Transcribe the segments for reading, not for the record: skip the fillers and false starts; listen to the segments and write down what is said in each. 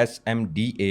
SMDA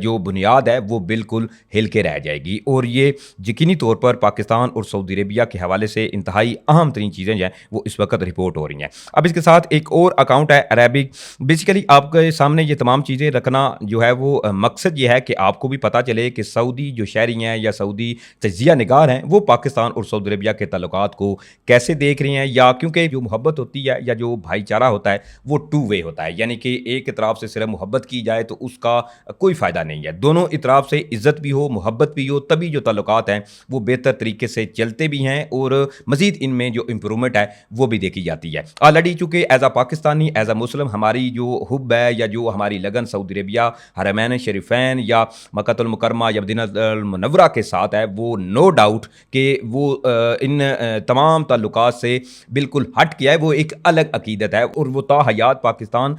جو بنیاد ہے وہ بالکل ہل کے رہ جائے گی، اور یہ یقینی طور پر پاکستان اور سعودی عربیہ کے حوالے سے انتہائی اہم ترین چیزیں جو ہیں وہ اس وقت رپورٹ ہو رہی ہیں۔ اب اس کے ساتھ ایک اور اکاؤنٹ ہے عربک، بیسیکلی آپ کے سامنے یہ تمام چیزیں رکھنا جو ہے وہ مقصد یہ ہے کہ آپ کو بھی پتہ چلے کہ سعودی جو شہری ہیں یا سعودی تجزیہ نگار ہیں وہ پاکستان اور سعودی عربیہ کے تعلقات کو کیسے دیکھ رہے ہیں، یا کیونکہ جو محبت ہوتی ہے یا جو بھائی چارہ ہوتا ہے وہ ٹو وے ہوتا ہے، یعنی کہ ایک اطراف سے صرف محبت کی جائے تو اس کا کوئی فائدہ نہیں ہے، دونوں اطراف سے عزت بھی ہو محبت بھی ہو، تبھی جو تعلقات ہیں وہ بہتر طریقے سے چلتے بھی ہیں اور مزید ان میں جو امپرومنٹ ہے وہ بھی دیکھی جاتی ہے۔ آلریڈی چونکہ as a Pakistani as a Muslim ہماری جو حب ہے یا جو ہماری لگن سعودی عربیہ حرمین شریفین یا مکہ المکرمہ یا مدینہ المنورہ کے ساتھ ہے، وہ نو ڈاؤٹ کہ وہ ان تمام تعلقات سے بالکل ہٹ کیا ہے، وہ ایک الگ عقیدت ہے اور وہ تا حیات پاکستان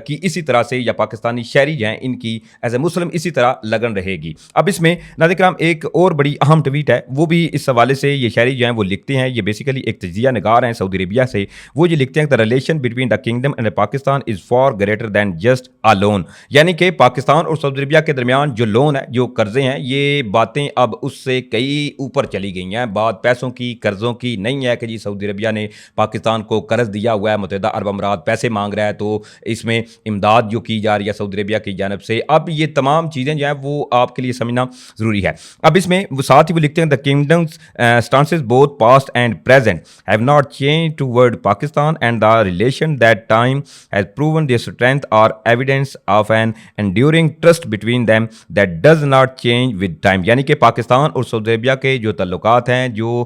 کی اسی طرح سے یا پاکستانی شہری جو ہیں ان کی ایز اے مسلم اسی طرح لگن رہے گی۔ اب اس میں ناظرین کرام ایک اور بڑی اہم ٹویٹ ہے، وہ بھی اس حوالے سے یہ شہری جو ہیں وہ لکھتے ہیں، یہ بیسیکلی ایک تجزیہ نگار ہیں سعودی عربیہ سے، وہ یہ لکھتے ہیں کہ the relation between the kingdom and Pakistan is far greater than just a loan، یعنی کہ پاکستان اور سعودی عربیہ کے درمیان جو لون ہے جو قرضے ہیں یہ باتیں اب اس سے کئی اوپر چلی گئی ہیں، بات پیسوں کی قرضوں کی نہیں ہے کہ جی سعودی عربیہ نے پاکستان کو قرض دیا ہوا ہے، متحدہ عرب امارات پیسے مانگ رہا ہے تو اس میں امداد جو کی جا رہی ہے سعودی عربیہ کی جانب سے، اب یہ تمام چیزیں جو ہیں وہ آپ کے لیے سمجھنا ضروری ہے۔ اب اس میں وہ ساتھ ہی وہ لکھتے ہیں the kingdom's stances both past and present have not changed toward Pakistan and the relation that time has proven their strength are evidence of an enduring trust between them that does not change with time، یعنی کہ پاکستان اور سعودی عربیہ کے جو تعلقات ہیں جو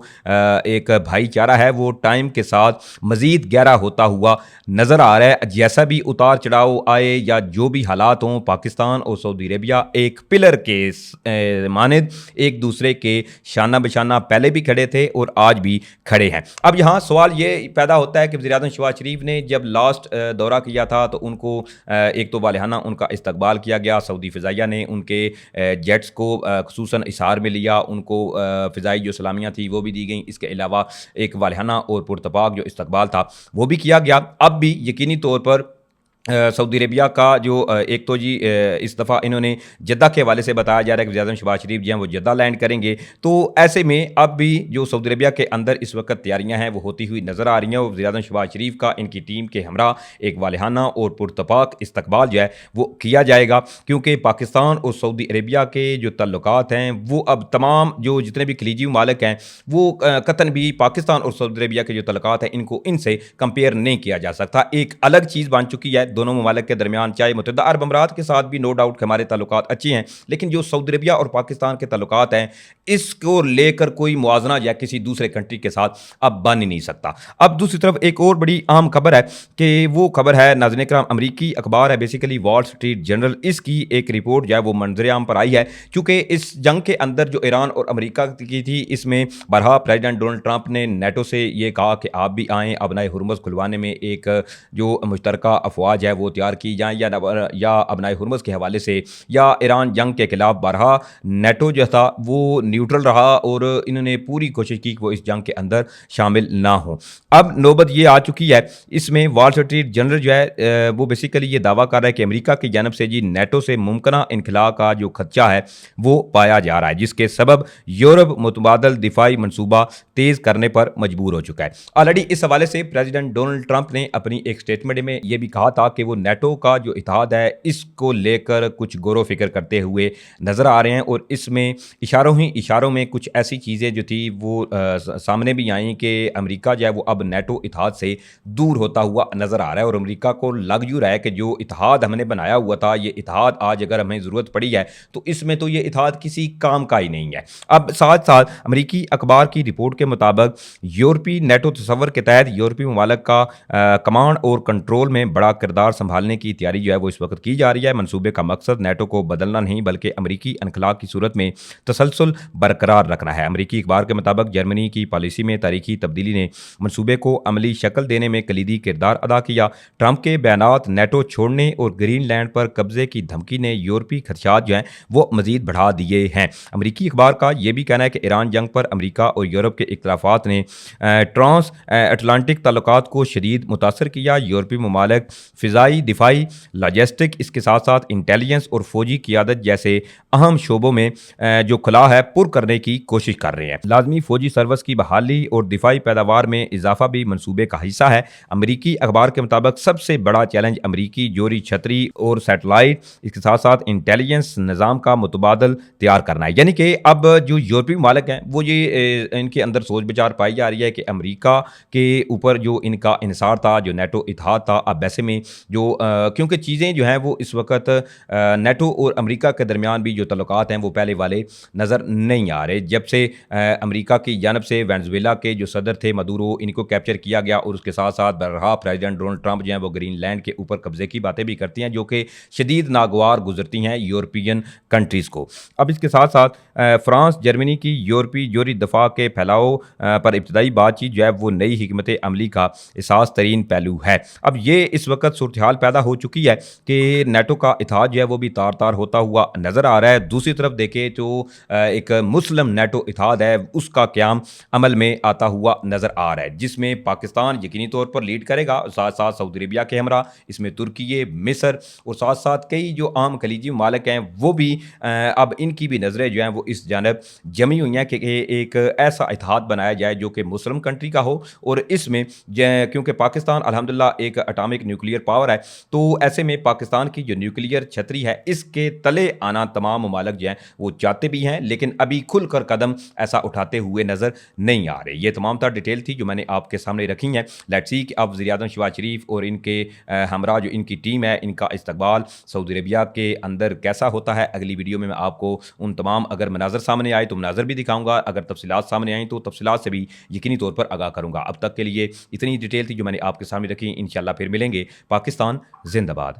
ایک بھائی چارہ ہے وہ ٹائم کے ساتھ مزید گہرا ہوتا ہوا نظر آ رہا ہے، جیسا بھی اتار چڑھاؤ آئے یا جو بھی حالات ہوں پاکستان اور سعودی عربیہ ایک پلر کے مانند ایک دوسرے کے شانہ بشانہ پہلے بھی کھڑے تھے اور آج بھی کھڑے ہیں۔ اب یہاں سوال یہ پیدا ہوتا ہے کہ وزیر اعظم شہباز شریف نے جب لاسٹ دورہ کیا تھا تو ان کو ایک تو والہانہ ان کا استقبال کیا گیا، سعودی فضائیہ نے ان کے جیٹس کو خصوصاً حصار میں لیا، ان کو فضائی جو سلامیاں تھیں وہ بھی دی گئیں، اس کے علاوہ ایک والہانہ اور پرتپاک جو استقبال تھا وہ بھی کیا گیا۔ اب بھی یقینی طور پر سعودی عربیہ کا جو ایک تو جی اس دفعہ انہوں نے جدہ کے حوالے سے بتایا جا رہا ہے کہ وزیر اعظم شہباز شریف جو ہیں وہ جدہ لینڈ کریں گے، تو ایسے میں اب بھی جو سعودی عربیہ کے اندر اس وقت تیاریاں ہیں وہ ہوتی ہوئی نظر آ رہی ہیں، اور وزیر اعظم شہباز شریف کا ان کی ٹیم کے ہمراہ ایک والہانہ اور پرتپاک استقبال جو ہے وہ کیا جائے گا، کیونکہ پاکستان اور سعودی عربیہ کے جو تعلقات ہیں وہ اب تمام جو جتنے بھی خلیجی ممالک ہیں وہ قطعاً بھی پاکستان اور سعودی عربیہ کے جو تعلقات ہیں ان کو ان سے کمپیئر نہیں کیا جا سکتا، ایک الگ چیز بن چکی ہے دونوں ممالک کے درمیان، چاہے متحدہ عرب امارات کے ساتھ بھی نو ڈاؤٹ ہمارے تعلقات اچھے ہیں، لیکن جو سعودی عربیہ اور پاکستان کے تعلقات ہیں اس کو لے کر کوئی موازنہ یا کسی دوسرے کنٹری کے ساتھ اب بن ہی نہیں سکتا۔ اب دوسری طرف ایک اور بڑی اہم خبر ہے کہ وہ خبر ہے ناظرین کرام امریکی اخبار ہے بیسیکلی وال اسٹریٹ جرنل، اس کی ایک رپورٹ جو ہے وہ منظر عام پر آئی ہے، چونکہ اس جنگ کے اندر جو ایران اور امریکہ کی تھی اس میں بارہا پریزیڈنٹ ڈونلڈ ٹرمپ نے نیٹو سے یہ کہا کہ آپ بھی آئیں ابنائے ہرمز کھلوانے میں ایک جو مشترکہ افواج ہے وہ تیار کی جائیں یا ابنائے ہرمز کے حوالے سے یا ایران جنگ کے خلاف بارہا نیٹو جو تھا وہ نیوٹرل رہا اور انہوں نے پوری کوشش کی کہ وہ اس جنگ کے اندر شامل نہ ہوں۔ اب نوبت یہ آ چکی ہے، اس میں وال اسٹریٹ جرنل جو ہے وہ بیسیکلی یہ دعویٰ کر رہا ہے کہ امریکہ کی جانب سے جی نیٹو سے ممکنہ انخلاء کا جو خدشہ ہے وہ پایا جا رہا ہے، جس کے سبب یورپ متبادل دفاعی منصوبہ تیز کرنے پر مجبور ہو چکا ہے۔ آلریڈی اس حوالے سے پریزیڈنٹ ڈونلڈ ٹرمپ نے اپنی ایک اسٹیٹمنٹ میں یہ بھی کہا تھا کہ وہ نیٹو کا جو اتحاد ہے اس کو لے کر کچھ غور و فکر کرتے ہوئے نظر آ رہے ہیں، اور اس میں اشاروں میں کچھ ایسی چیزیں جو تھی وہ سامنے بھی آئیں کہ امریکہ جو ہے وہ اب نیٹو اتحاد سے دور ہوتا ہوا نظر آ رہا ہے، اور امریکہ کو لگ جو رہا ہے کہ جو اتحاد ہم نے بنایا ہوا تھا یہ اتحاد آج اگر ہمیں ضرورت پڑی ہے تو اس میں تو یہ اتحاد کسی کام کا ہی نہیں ہے۔ اب ساتھ ساتھ امریکی اخبار کی رپورٹ کے مطابق یورپی نیٹو تصور کے تحت یورپی ممالک کا کمانڈ اور کنٹرول میں بڑا کردار سنبھالنے کی تیاری جو ہے وہ اس وقت کی جا رہی ہے۔ منصوبے کا مقصد نیٹو کو بدلنا نہیں بلکہ امریکی انخلاء کی صورت میں تسلسل برقرار رکھنا ہے۔ امریکی اخبار کے مطابق جرمنی کی پالیسی میں تاریخی تبدیلی نے منصوبے کو عملی شکل دینے میں کلیدی کردار ادا کیا۔ ٹرمپ کے بیانات نیٹو چھوڑنے اور گرین لینڈ پر قبضے کی دھمکی نے یورپی خدشات جو ہیں وہ مزید بڑھا دیے ہیں۔ امریکی اخبار کا یہ بھی کہنا ہے کہ ایران جنگ پر امریکہ اور یورپ کے اختلافات نے ٹرانس اٹلانٹک تعلقات کو شدید متاثر کیا۔ یورپی ممالک فضائی دفاعی لاجسٹک اس کے ساتھ ساتھ انٹیلیجنس اور فوجی قیادت جیسے اہم شعبوں میں جو خلا ہے پر کرنے کی کوشش کر رہے ہیں۔ لازمی فوجی سروس کی بحالی اور دفاعی پیداوار میں اضافہ بھی منصوبے کا حصہ ہے۔ امریکی اخبار کے مطابق سب سے بڑا چیلنج امریکی جوہری چھتری اور سیٹلائٹ اس کے ساتھ ساتھ انٹیلیجنس نظام کا متبادل تیار کرنا ہے، یعنی کہ اب جو یورپی ممالک ہیں وہ یہ ان کے اندر سوچ بچار پائی جا رہی ہے کہ امریکہ کے اوپر جو ان کا انحصار تھا، جو نیٹو اتحاد تھا، اب ایسے میں جو کیونکہ چیزیں جو ہیں وہ اس وقت نیٹو اور امریکہ کے درمیان بھی جو تعلقات ہیں وہ پہلے والے نظر نہیں آ رہے۔ جب سے امریکہ کی جانب سے وینزویلا کے جو صدر تھے مدورو، ان کو کیپچر کیا گیا اور اس کے ساتھ ساتھ برہا پریزیڈنٹ ڈونلڈ ٹرمپ جو ہیں وہ گرین لینڈ کے اوپر قبضے کی باتیں بھی کرتی ہیں، جو کہ شدید ناگوار گزرتی ہیں یورپین کنٹریز کو۔ اب اس کے ساتھ ساتھ فرانس جرمنی کی یورپی جوہری دفاع کے پھیلاؤ پر ابتدائی بات چیت جو ہے وہ نئی حکمت عملی کا اساس ترین پہلو ہے۔ اب یہ اس وقت صورتحال پیدا ہو چکی ہے کہ نیٹو کا اتحاد جو ہے وہ بھی تار تار ہوتا ہوا نظر آ رہا ہے۔ دوسری طرف دیکھیں تو ایک مسلم نیٹو اتحاد ہے، اس کا قیام عمل میں آتا ہوا نظر آ رہا ہے، جس میں پاکستان یقینی طور پر لیڈ کرے گا، ساتھ ساتھ سعودی عربیہ کے ہمراہ اس میں ترکی، مصر اور ساتھ ساتھ کئی جو عام خلیجی ممالک ہیں وہ بھی اب ان کی بھی نظریں جو ہیں وہ اس جانب جمی ہوئی ہیں کہ ایک ایسا اتحاد بنایا جائے جو کہ مسلم کنٹری کا ہو، اور اس میں کیونکہ پاکستان الحمدللہ ایک اٹامک نیوکلیئر پاور ہے، تو ایسے میں پاکستان کی جو نیوکلیئر چھتری ہے اس کے تلے آنا تمام ممالک جو ہیں وہ چاہتے بھی ہیں، لیکن ابھی کھل کر قدم ایسا اٹھاتے ہوئے نظر نہیں آ رہے۔ یہ تمام تر ڈیٹیل تھی جو میں نے آپ کے سامنے رکھی ہیں۔ لیٹس سی کہ اب وزیر اعظم شہباز شریف اور ان کے ہمراہ جو ان کی ٹیم ہے، ان کا استقبال سعودی عربیہ کے اندر کیسا ہوتا ہے۔ اگلی ویڈیو میں آپ کو ان تمام اگر مناظر سامنے آئے تو مناظر بھی دکھاؤں گا، اگر تفصیلات سامنے آئیں تو تفصیلات سے بھی یقینی طور پر آگاہ کروں گا۔ اب تک کے لیے اتنی ڈیٹیل تھی جو میں نے آپ کے سامنے رکھی، انشاءاللہ پھر ملیں گے۔ پاکستان زندہ باد۔